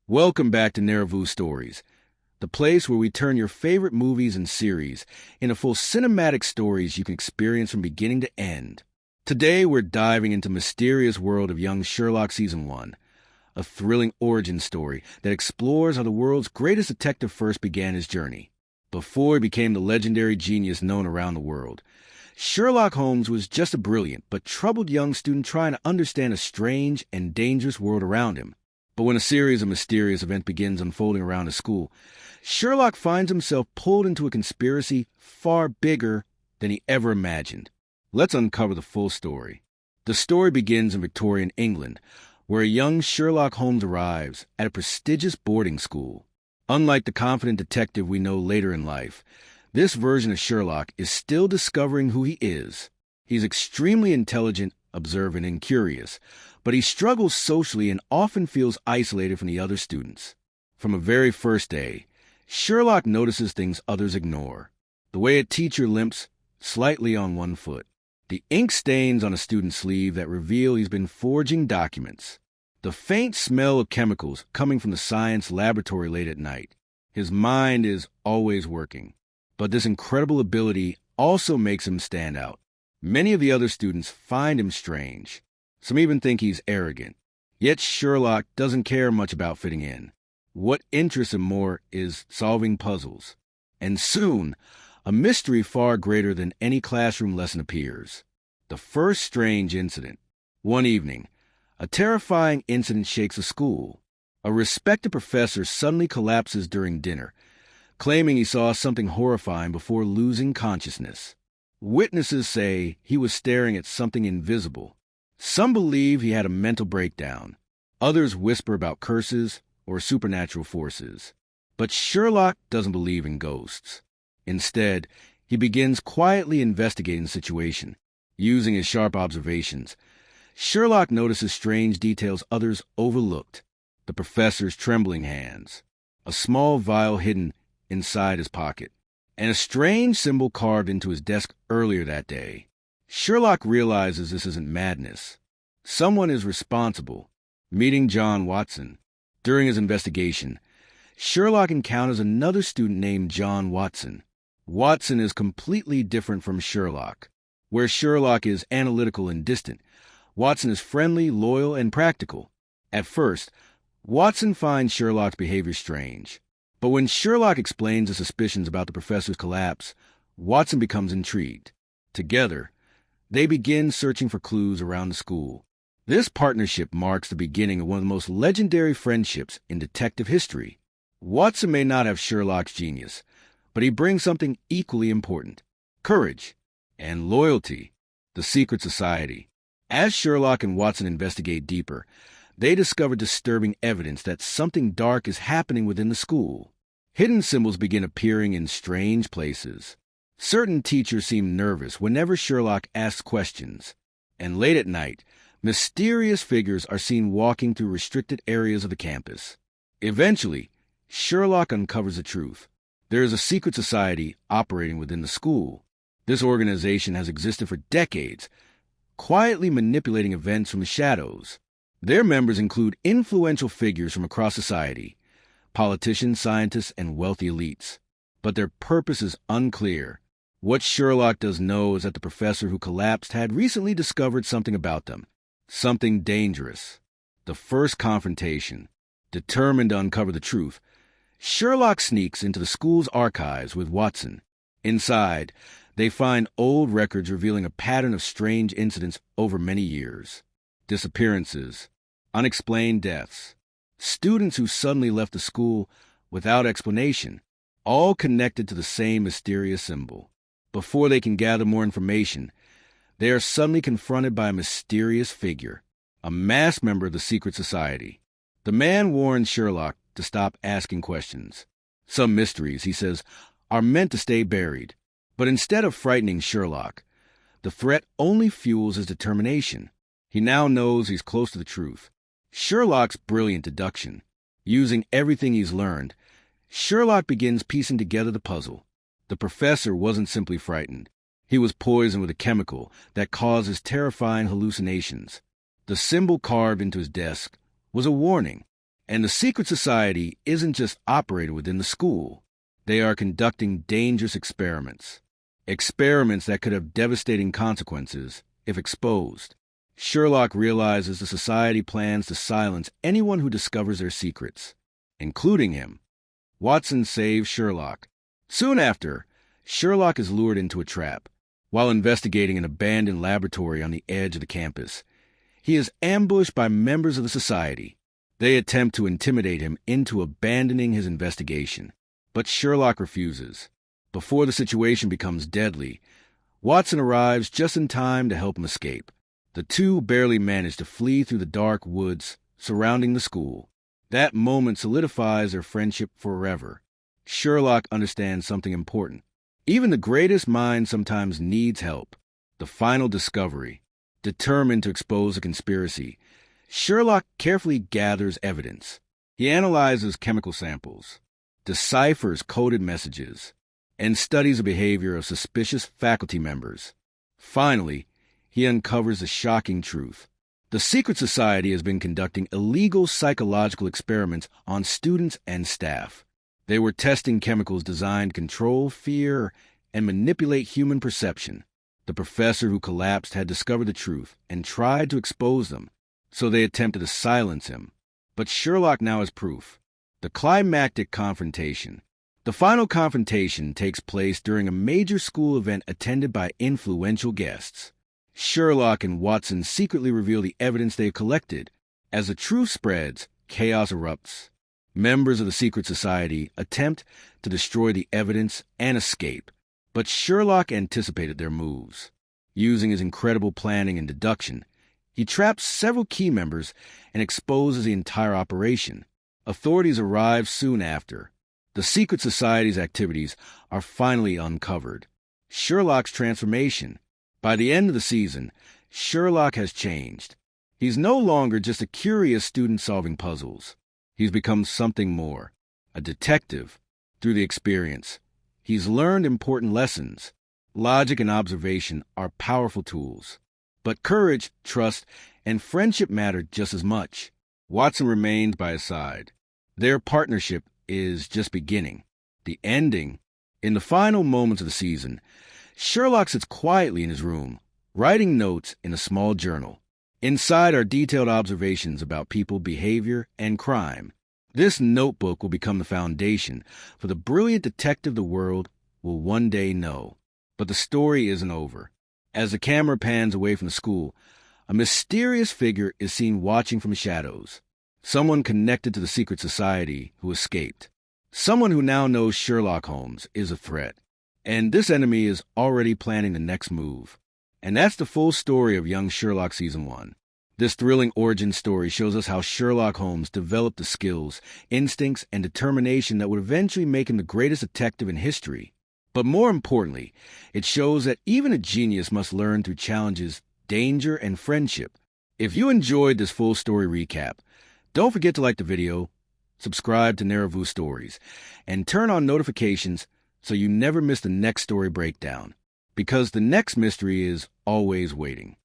Welcome back to Narravue Stories, the place where we turn your favorite movies and series into full cinematic stories you can experience from beginning to end. Today we're diving into the mysterious world of Young Sherlock Season 1, a thrilling origin story that explores how the world's greatest detective first began his journey. Before he became the legendary genius known around the world, Sherlock Holmes was just a brilliant but troubled young student trying to understand a strange and dangerous world around him. But when a series of mysterious events begins unfolding around his school, Sherlock finds himself pulled into a conspiracy far bigger than he ever imagined. Let's uncover the full story. The story begins in Victorian England, where a young Sherlock Holmes arrives at a prestigious boarding school. Unlike the confident detective we know later in life, this version of Sherlock is still discovering who he is. He's extremely intelligent, observant, and curious, but he struggles socially and often feels isolated from the other students. From a very first day, Sherlock notices things others ignore. The way a teacher limps slightly on one foot. The ink stains on a student's sleeve that reveal he's been forging documents. The faint smell of chemicals coming from the science laboratory late at night. His mind is always working. But this incredible ability also makes him stand out. Many of the other students find him strange. Some even think he's arrogant. Yet Sherlock doesn't care much about fitting in. What interests him more is solving puzzles. And soon, a mystery far greater than any classroom lesson appears. The first strange incident. One evening, a terrifying incident shakes a school. A respected professor suddenly collapses during dinner, claiming he saw something horrifying before losing consciousness. Witnesses say he was staring at something invisible. Some believe he had a mental breakdown. Others whisper about curses or supernatural forces. But Sherlock doesn't believe in ghosts. Instead, he begins quietly investigating the situation. Using his sharp observations, Sherlock notices strange details others overlooked. The professor's trembling hands, a small vial hidden inside his pocket, and a strange symbol carved into his desk earlier that day. Sherlock realizes this isn't madness. Someone is responsible. Meeting John Watson. During his investigation, Sherlock encounters another student named John Watson. Watson is completely different from Sherlock. Where Sherlock is analytical and distant, Watson is friendly, loyal, and practical. At first, Watson finds Sherlock's behavior strange. But when Sherlock explains his suspicions about the professor's collapse, Watson becomes intrigued. Together, they begin searching for clues around the school. This partnership marks the beginning of one of the most legendary friendships in detective history. Watson may not have Sherlock's genius, but he brings something equally important: courage and loyalty. The secret society. As Sherlock and Watson investigate deeper, they discover disturbing evidence that something dark is happening within the school. Hidden symbols begin appearing in strange places. Certain teachers seem nervous whenever Sherlock asks questions. And late at night, mysterious figures are seen walking through restricted areas of the campus. Eventually, Sherlock uncovers the truth. There is a secret society operating within the school. This organization has existed for decades, quietly manipulating events from the shadows. Their members include influential figures from across society, politicians, scientists, and wealthy elites. But their purpose is unclear. What Sherlock does know is that the professor who collapsed had recently discovered something about them. Something dangerous. The first confrontation. Determined to uncover the truth, Sherlock sneaks into the school's archives with Watson. Inside, they find old records revealing a pattern of strange incidents over many years. Disappearances, unexplained deaths, students who suddenly left the school without explanation, all connected to the same mysterious symbol. Before they can gather more information, they are suddenly confronted by a mysterious figure, a masked member of the secret society. The man warns Sherlock to stop asking questions. Some mysteries, he says, are meant to stay buried. But instead of frightening Sherlock, the threat only fuels his determination. He now knows he's close to the truth. Sherlock's brilliant deduction. Using everything he's learned, Sherlock begins piecing together the puzzle. The professor wasn't simply frightened. He was poisoned with a chemical that causes terrifying hallucinations. The symbol carved into his desk was a warning. And the secret society isn't just operating within the school. They are conducting dangerous experiments. Experiments that could have devastating consequences if exposed. Sherlock realizes the society plans to silence anyone who discovers their secrets, including him. Watson saves Sherlock. Soon after, Sherlock is lured into a trap. While investigating an abandoned laboratory on the edge of the campus, he is ambushed by members of the society. They attempt to intimidate him into abandoning his investigation, but Sherlock refuses. Before the situation becomes deadly, Watson arrives just in time to help him escape. The two barely manage to flee through the dark woods surrounding the school. That moment solidifies their friendship forever. Sherlock understands something important. Even the greatest mind sometimes needs help. The final discovery. Determined to expose a conspiracy, Sherlock carefully gathers evidence. He analyzes chemical samples, deciphers coded messages, and studies the behavior of suspicious faculty members. Finally, he uncovers the shocking truth. The secret society has been conducting illegal psychological experiments on students and staff. They were testing chemicals designed to control fear and manipulate human perception. The professor who collapsed had discovered the truth and tried to expose them, so they attempted to silence him. But Sherlock now has proof. The climactic confrontation. The final confrontation takes place during a major school event attended by influential guests. Sherlock and Watson secretly reveal the evidence they have collected. As the truth spreads, chaos erupts. Members of the secret society attempt to destroy the evidence and escape, but Sherlock anticipated their moves. Using his incredible planning and deduction, he traps several key members and exposes the entire operation. Authorities arrive soon after. The secret society's activities are finally uncovered. Sherlock's transformation. By the end of the season, Sherlock has changed. He's no longer just a curious student solving puzzles. He's become something more, a detective. Through the experience, he's learned important lessons. Logic and observation are powerful tools. But courage, trust, and friendship matter just as much. Watson remains by his side. Their partnership is just beginning. The ending. In the final moments of the season, Sherlock sits quietly in his room, writing notes in a small journal. Inside are detailed observations about people, behavior, and crime. This notebook will become the foundation for the brilliant detective the world will one day know. But the story isn't over. As the camera pans away from the school, a mysterious figure is seen watching from the shadows. Someone connected to the secret society who escaped. Someone who now knows Sherlock Holmes is a threat. And this enemy is already planning the next move. And that's the full story of Young Sherlock Season 1. This thrilling origin story shows us how Sherlock Holmes developed the skills, instincts, and determination that would eventually make him the greatest detective in history. But more importantly, it shows that even a genius must learn through challenges, danger, and friendship. If you enjoyed this full story recap, don't forget to like the video, subscribe to Narravue Stories, and turn on notifications so you never miss the next story breakdown. Because the next mystery is always waiting.